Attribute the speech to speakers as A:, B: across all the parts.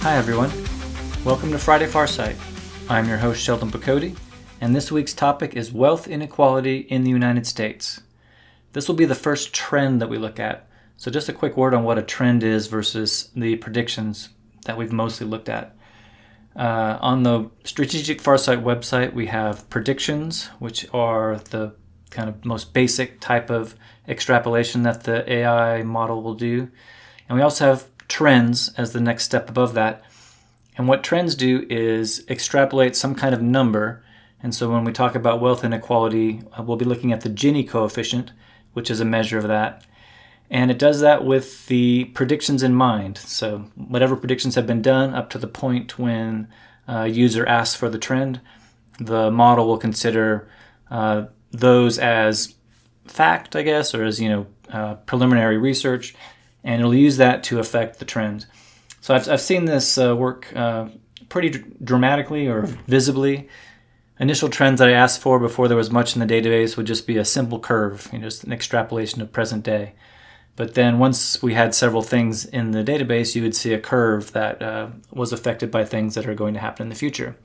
A: Hi everyone, welcome to Friday Farsight. I'm your host Sheldon Picodi, and this week's topic is wealth inequality in the United States. This will be the first trend that we look at, so just a quick word on what a trend is versus the predictions that we've mostly looked at. On the Strategic Farsight website, we have predictions, which are the kind of most basic type of extrapolation that the AI model will do. And we also have trends as the next step above that. And what trends do is extrapolate some kind of number. And so when we talk about wealth inequality, we'll be looking at the Gini coefficient, which is a measure of that. And it does that with the predictions in mind. So whatever predictions have been done up to the point when a user asks for the trend, the model will consider those as fact, I guess, or as preliminary research, and it'll use that to affect the trend. So I've seen this work pretty dramatically or visibly. Initial trends that I asked for before there was much in the database would just be a simple curve, just an extrapolation of present day. But then once we had several things in the database, you would see a curve that was affected by things that are going to happen in the future.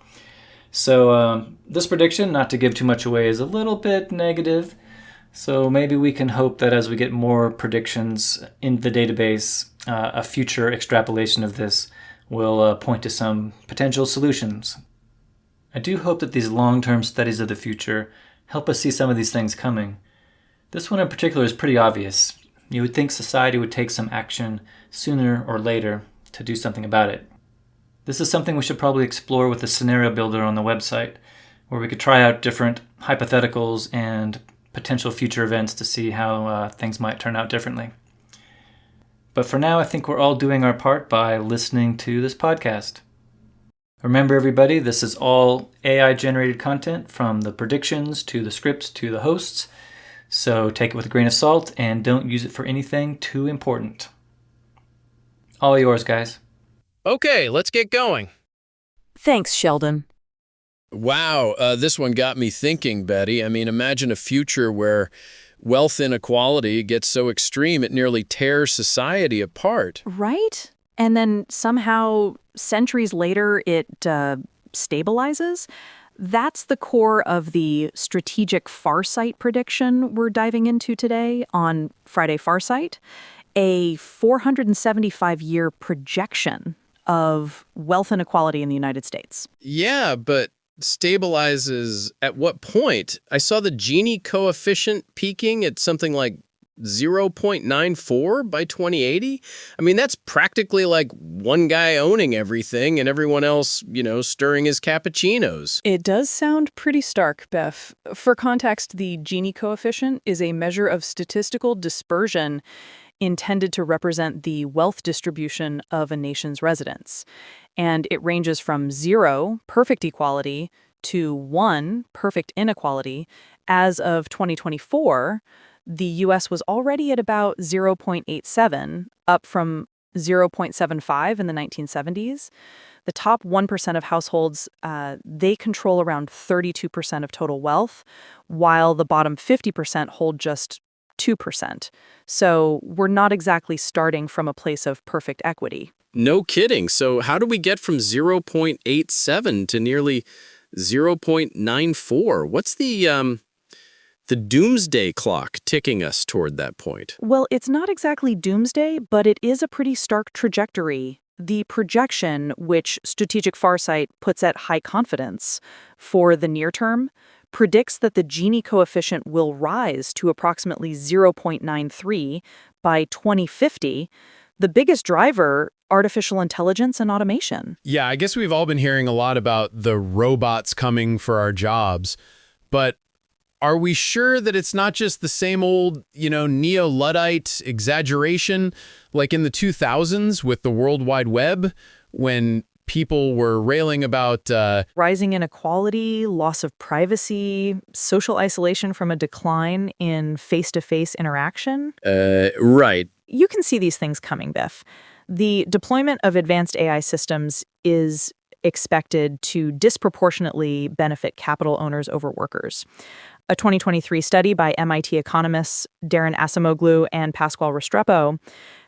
A: So this prediction, not to give too much away, is a little bit negative. So maybe we can hope that as we get more predictions in the database, a future extrapolation of this will point to some potential solutions. I do hope that these long-term studies of the future help us see some of these things coming. This one in particular is pretty obvious. You would think society would take some action sooner or later to do something about it. This is something we should probably explore with the scenario builder on the website, where we could try out different hypotheticals and potential future events to see how things might turn out differently. But for now, I think we're all doing our part by listening to this podcast. Remember, everybody, this is all AI-generated content, from the predictions to the scripts to the hosts. So take it with a grain of salt and don't use it for anything too important. All yours, guys.
B: Okay, let's get going.
C: Thanks, Sheldon.
B: Wow, this one got me thinking, Betty. I mean, imagine a future where wealth inequality gets so extreme it nearly tears society apart.
C: Right? And then somehow, centuries later, it stabilizes? That's the core of the strategic farsight prediction we're diving into today on Friday Farsight, a 475-year projection of wealth inequality in the United States.
B: Yeah, but stabilizes at what point? I saw the Gini coefficient peaking at something like 0.94 by 2080. I mean, that's practically like one guy owning everything and everyone else, stirring his cappuccinos.
D: It does sound pretty stark, Beth. For context, the Gini coefficient is a measure of statistical dispersion intended to represent the wealth distribution of a nation's residents. And it ranges from 0, perfect equality, to 1, perfect inequality. As of 2024, the U.S. was already at about 0.87, up from 0.75 in the 1970s. The top 1% of households, they control around 32% of total wealth, while the bottom 50% hold just 2%. So we're not exactly starting from a place of perfect equity.
B: No kidding. So how do we get from 0.87 to nearly 0.94? What's the doomsday clock ticking us toward that point?
D: Well, it's not exactly doomsday, but it is a pretty stark trajectory. The projection, which Strategic Farsight puts at high confidence for the near term, predicts that the Gini coefficient will rise to approximately 0.93 by 2050. The biggest driver, artificial intelligence and automation.
E: Yeah, I guess we've all been hearing a lot about the robots coming for our jobs, but are we sure that it's not just the same old, neo-Luddite exaggeration like in the 2000s with the World Wide Web, when people were railing about
D: rising inequality, loss of privacy, social isolation from a decline in face-to-face interaction?
B: Right.
D: You can see these things coming, Biff. The deployment of advanced AI systems is expected to disproportionately benefit capital owners over workers. A 2023 study by MIT economists Darren Acemoglu and Pasquale Restrepo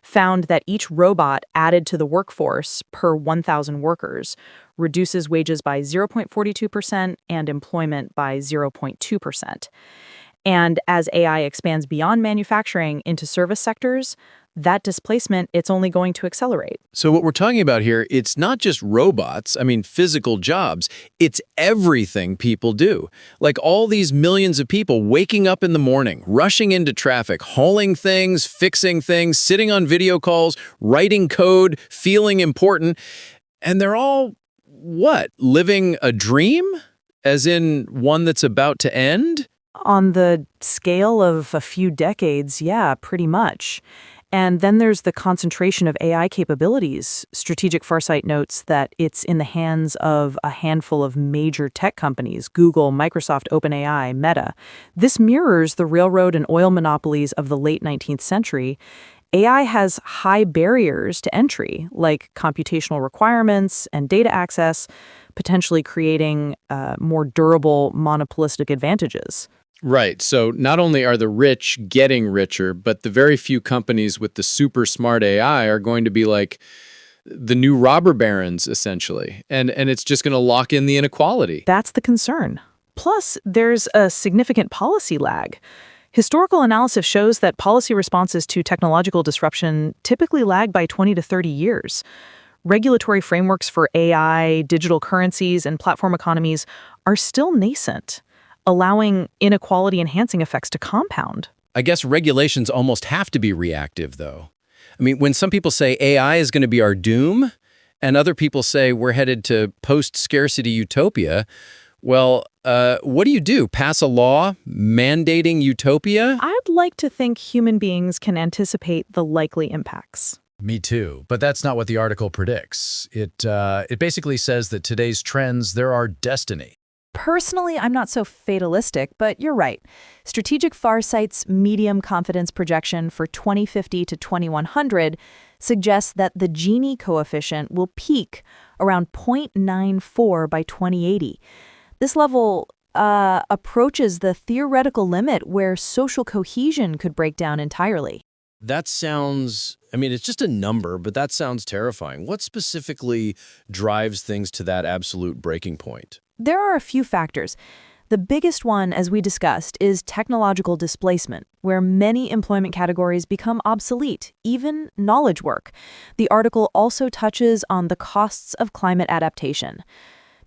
D: found that each robot added to the workforce per 1,000 workers reduces wages by 0.42% and employment by 0.2%. And as AI expands beyond manufacturing into service sectors, that displacement, it's only going to accelerate.
B: So what we're talking about here, it's not just robots, physical jobs. It's everything people do. Like all these millions of people waking up in the morning, rushing into traffic, hauling things, fixing things, sitting on video calls, writing code, feeling important. And they're all, what, living a dream? As in one that's about to end?
D: On the scale of a few decades, yeah, pretty much. And then there's the concentration of AI capabilities. Strategic Farsight notes that it's in the hands of a handful of major tech companies, Google, Microsoft, OpenAI, Meta. This mirrors the railroad and oil monopolies of the late 19th century. AI has high barriers to entry, like computational requirements and data access, potentially creating more durable monopolistic advantages.
B: Right. So not only are the rich getting richer, but the very few companies with the super smart AI are going to be like the new robber barons, essentially. And it's just going to lock in the inequality.
D: That's the concern. Plus, there's a significant policy lag. Historical analysis shows that policy responses to technological disruption typically lag by 20 to 30 years. Regulatory frameworks for AI, digital currencies, and platform economies are still nascent, allowing inequality-enhancing effects to compound.
B: I guess regulations almost have to be reactive, though. When some people say AI is going to be our doom, and other people say we're headed to post-scarcity utopia, well, what do? Pass a law mandating utopia?
D: I'd like to think human beings can anticipate the likely impacts.
E: Me too, but that's not what the article predicts. It basically says that today's trends, they're our destiny.
C: Personally, I'm not so fatalistic, but you're right. Strategic Farsight's medium confidence projection for 2050 to 2100 suggests that the Gini coefficient will peak around 0.94 by 2080. This level approaches the theoretical limit where social cohesion could break down entirely.
B: That sounds, it's just a number, but that sounds terrifying. What specifically drives things to that absolute breaking point?
C: There are a few factors. The biggest one, as we discussed, is technological displacement, where many employment categories become obsolete, even knowledge work. The article also touches on the costs of climate adaptation.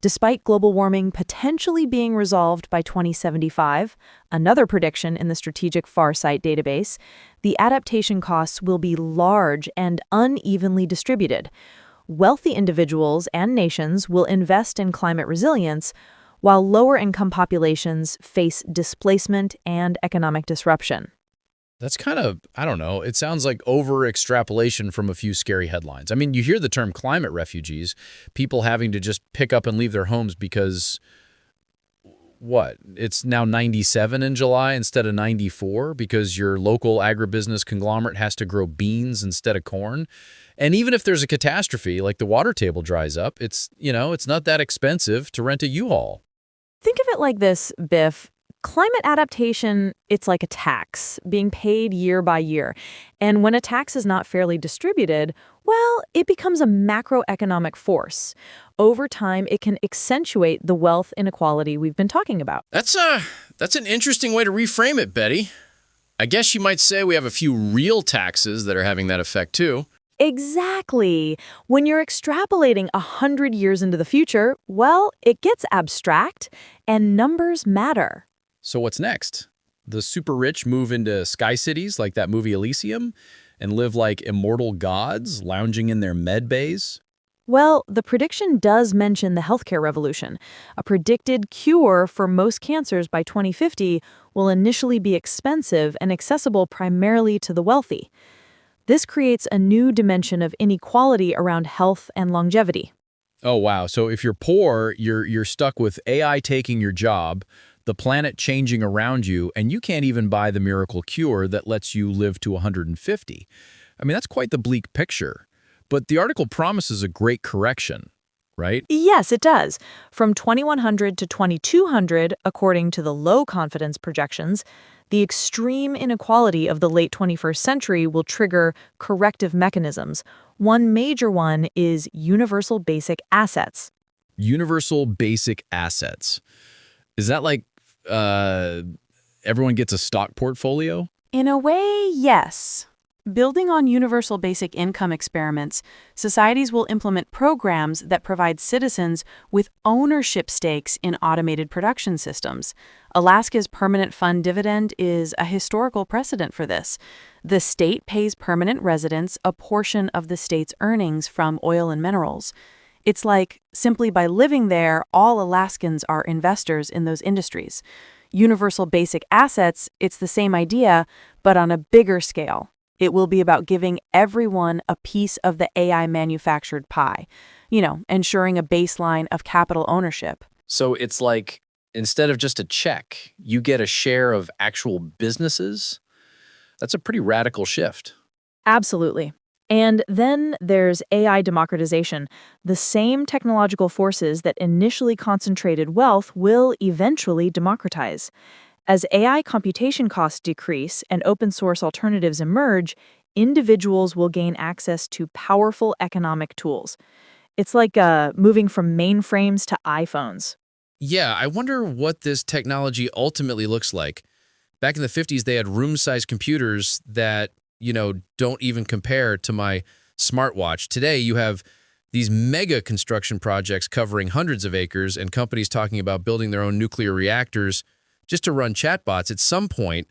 C: Despite global warming potentially being resolved by 2075, another prediction in the Strategic Farsight database, the adaptation costs will be large and unevenly distributed. Wealthy individuals and nations will invest in climate resilience, while lower-income populations face displacement and economic disruption.
E: That's kind of, it sounds like over-extrapolation from a few scary headlines. You hear the term climate refugees, people having to just pick up and leave their homes because, it's now 97 in July instead of 94 because your local agribusiness conglomerate has to grow beans instead of corn. And even if there's a catastrophe, like the water table dries up, it's not that expensive to rent a U-Haul.
C: Think of it like this, Biff. Climate adaptation, it's like a tax being paid year by year. And when a tax is not fairly distributed, well, it becomes a macroeconomic force. Over time, it can accentuate the wealth inequality we've been talking about.
B: That's an interesting way to reframe it, Betty. I guess you might say we have a few real taxes that are having that effect, too.
C: Exactly. When you're extrapolating 100 years into the future, well, it gets abstract, and numbers matter.
B: So what's next? The super rich move into sky cities like that movie Elysium and live like immortal gods lounging in their med bays?
C: Well, the prediction does mention the healthcare revolution. A predicted cure for most cancers by 2050 will initially be expensive and accessible primarily to the wealthy. This creates a new dimension of inequality around health and longevity.
E: Oh, wow. So if you're poor, you're stuck with AI taking your job, the planet changing around you, and you can't even buy the miracle cure that lets you live to 150. That's quite the bleak picture. But the article promises a great correction.
B: right?
C: Yes, it does. From 2100 to 2200, according to the low confidence projections, the extreme inequality of the late 21st century will trigger corrective mechanisms. One major one is universal basic assets.
B: Universal basic assets. Is that like everyone gets a stock portfolio?
D: In a way, yes. Building on universal basic income experiments, societies will implement programs that provide citizens with ownership stakes in automated production systems. Alaska's permanent fund dividend is a historical precedent for this. The state pays permanent residents a portion of the state's earnings from oil and minerals. It's like, simply by living there, all Alaskans are investors in those industries. Universal basic assets, it's the same idea, but on a bigger scale. It will be about giving everyone a piece of the AI manufactured pie, ensuring a baseline of capital ownership.
B: So it's like, instead of just a check, you get a share of actual businesses? That's a pretty radical shift.
C: Absolutely. And then there's AI democratization. The same technological forces that initially concentrated wealth will eventually democratize. As AI computation costs decrease and open source alternatives emerge, individuals will gain access to powerful economic tools. It's like moving from mainframes to iPhones.
B: Yeah, I wonder what this technology ultimately looks like. Back in the 50s, they had room-sized computers that, don't even compare to my smartwatch. Today, you have these mega construction projects covering hundreds of acres and companies talking about building their own nuclear reactors just to run chatbots. At some point,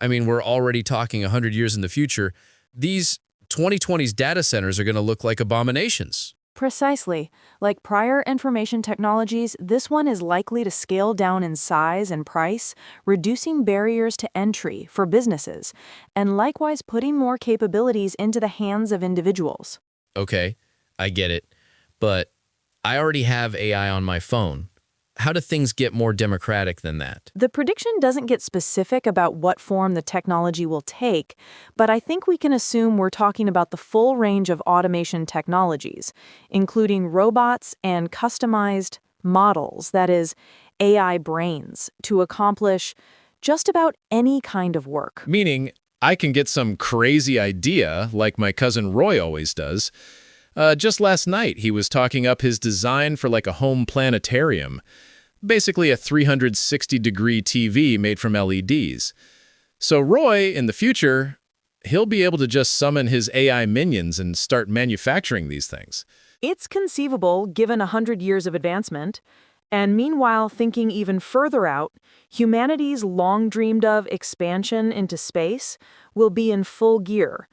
B: we're already talking 100 years in the future, these 2020s data centers are going to look like abominations.
D: Precisely. Like prior information technologies, this one is likely to scale down in size and price, reducing barriers to entry for businesses, and likewise putting more capabilities into the hands of individuals.
B: Okay, I get it. But I already have AI on my phone. How do things get more democratic than that?
D: The prediction doesn't get specific about what form the technology will take, but I think we can assume we're talking about the full range of automation technologies, including robots and customized models, that is, AI brains, to accomplish just about any kind of work.
B: Meaning, I can get some crazy idea, like my cousin Roy always does. Just last night, he was talking up his design for like a home planetarium. Basically a 360-degree TV made from LEDs. So Roy, in the future, he'll be able to just summon his AI minions and start manufacturing these things.
C: It's conceivable given 100 years of advancement. And meanwhile, thinking even further out, humanity's long-dreamed-of expansion into space will be in full gear.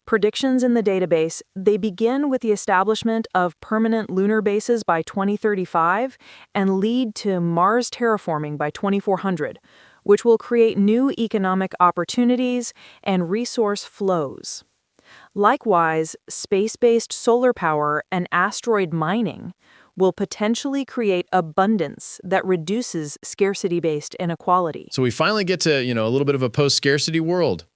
C: Predictions in the database, they begin with the establishment of permanent lunar bases by 2035 and lead to Mars terraforming by 2400, which will create new economic opportunities and resource flows. Likewise, space-based solar power and asteroid mining will potentially create abundance that reduces scarcity-based inequality.
B: So we finally get to, a little bit of a post-scarcity world.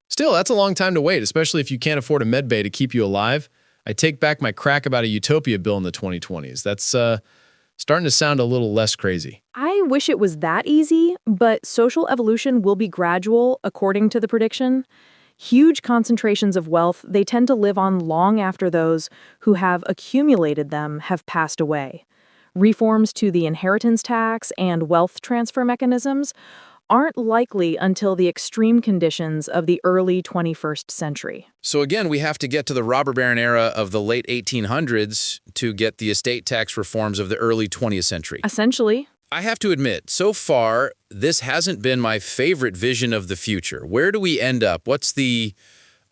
B: Still, that's a long time to wait, especially if you can't afford a med bay to keep you alive. I take back my crack about a utopia bill in the 2020s. That's starting to sound a little less crazy.
C: I wish it was that easy, but social evolution will be gradual, according to the prediction. Huge concentrations of wealth, they tend to live on long after those who have accumulated them have passed away. Reforms to the inheritance tax and wealth transfer mechanisms aren't likely until the extreme conditions of the early 21st century.
B: So again, we have to get to the robber baron era of the late 1800s to get the estate tax reforms of the early 20th century.
C: Essentially.
B: I have to admit, so far, this hasn't been my favorite vision of the future. Where do we end up? What's the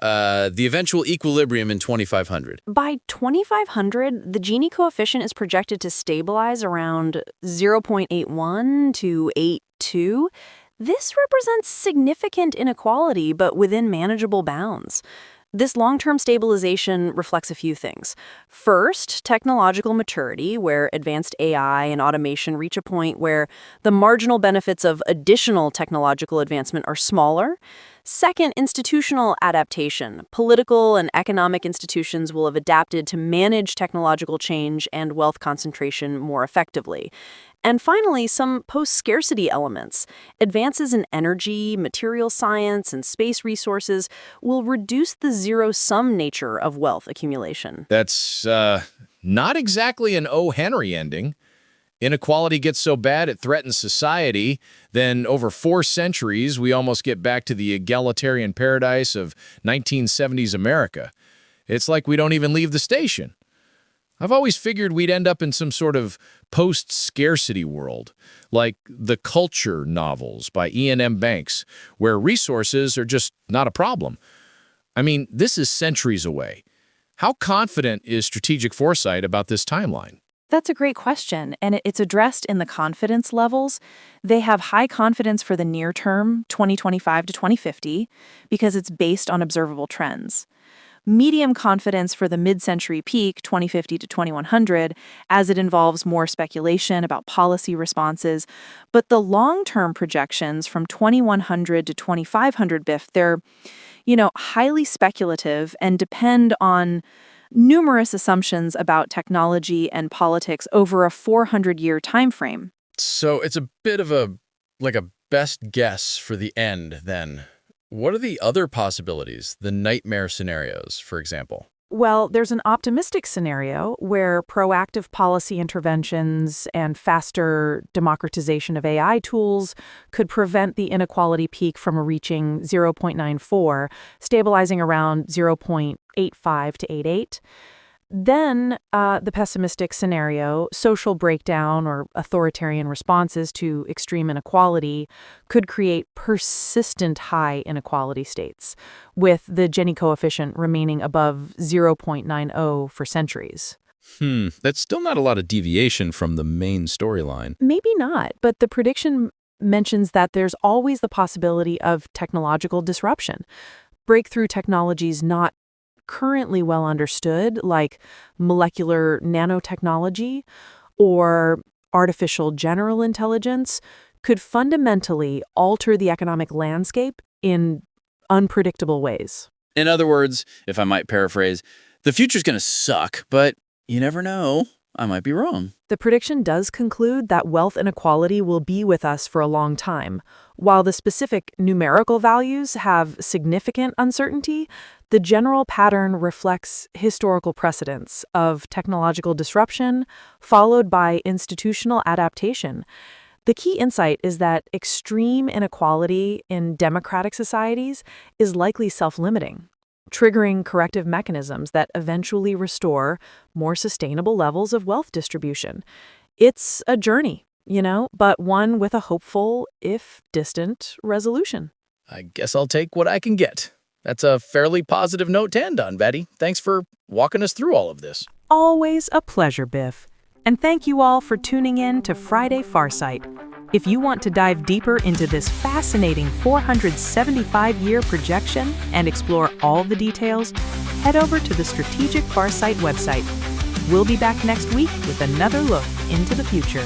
B: eventual equilibrium in 2500?
D: By 2500, the Gini coefficient is projected to stabilize around 0.81 to 8.2. This represents significant inequality, but within manageable bounds. This long-term stabilization reflects a few things. First, technological maturity, where advanced AI and automation reach a point where the marginal benefits of additional technological advancement are smaller.
F: Second, institutional adaptation. Political and economic institutions will have adapted to manage technological change and wealth concentration more effectively. And finally, some post-scarcity elements. Advances in energy, material science, and space resources will reduce the zero-sum nature of wealth accumulation.
B: That's not exactly an O. Henry ending. Inequality gets so bad it threatens society, then over 4 centuries we almost get back to the egalitarian paradise of 1970s America. It's like we don't even leave the station. I've always figured we'd end up in some sort of post-scarcity world, like the Culture novels by Ian M. Banks, where resources are just not a problem. I mean, this is centuries away. How confident is strategic foresight about this timeline?
C: That's a great question, and it's addressed in the confidence levels. They have high confidence for the near term, 2025 to 2050, because it's based on observable trends. Medium confidence for the mid-century peak, 2050 to 2100, as it involves more speculation about policy responses. But the long-term projections from 2100 to 2500 BIF, they're, highly speculative and depend on numerous assumptions about technology and politics over a 400-year time frame.
E: So it's a bit of a best guess for the end, then. What are the other possibilities, the nightmare scenarios, for example?
D: Well, there's an optimistic scenario where proactive policy interventions and faster democratization of AI tools could prevent the inequality peak from reaching 0.94, stabilizing around 0.85 to 88. Then the pessimistic scenario, social breakdown or authoritarian responses to extreme inequality, could create persistent high inequality states, with the Gini coefficient remaining above 0.90 for centuries.
B: That's still not a lot of deviation from the main storyline.
D: Maybe not, but the prediction mentions that there's always the possibility of technological disruption. Breakthrough technologies not currently well understood, like molecular nanotechnology or artificial general intelligence, could fundamentally alter the economic landscape in unpredictable ways.
G: In other words, if I might paraphrase, the future's going to suck, but you never know. I might be wrong.
D: The prediction does conclude that wealth inequality will be with us for a long time. While the specific numerical values have significant uncertainty, the general pattern reflects historical precedents of technological disruption followed by institutional adaptation. The key insight is that extreme inequality in democratic societies is likely self-limiting, triggering corrective mechanisms that eventually restore more sustainable levels of wealth distribution. It's a journey, but one with a hopeful, if distant, resolution.
B: I guess I'll take what I can get. That's a fairly positive note to end on, Betty. Thanks for walking us through all of this.
D: Always a pleasure, Biff. And thank you all for tuning in to Friday Farsight. If you want to dive deeper into this fascinating 475-year projection and explore all the details, head over to the Strategic Farsight website. We'll be back next week with another look into the future.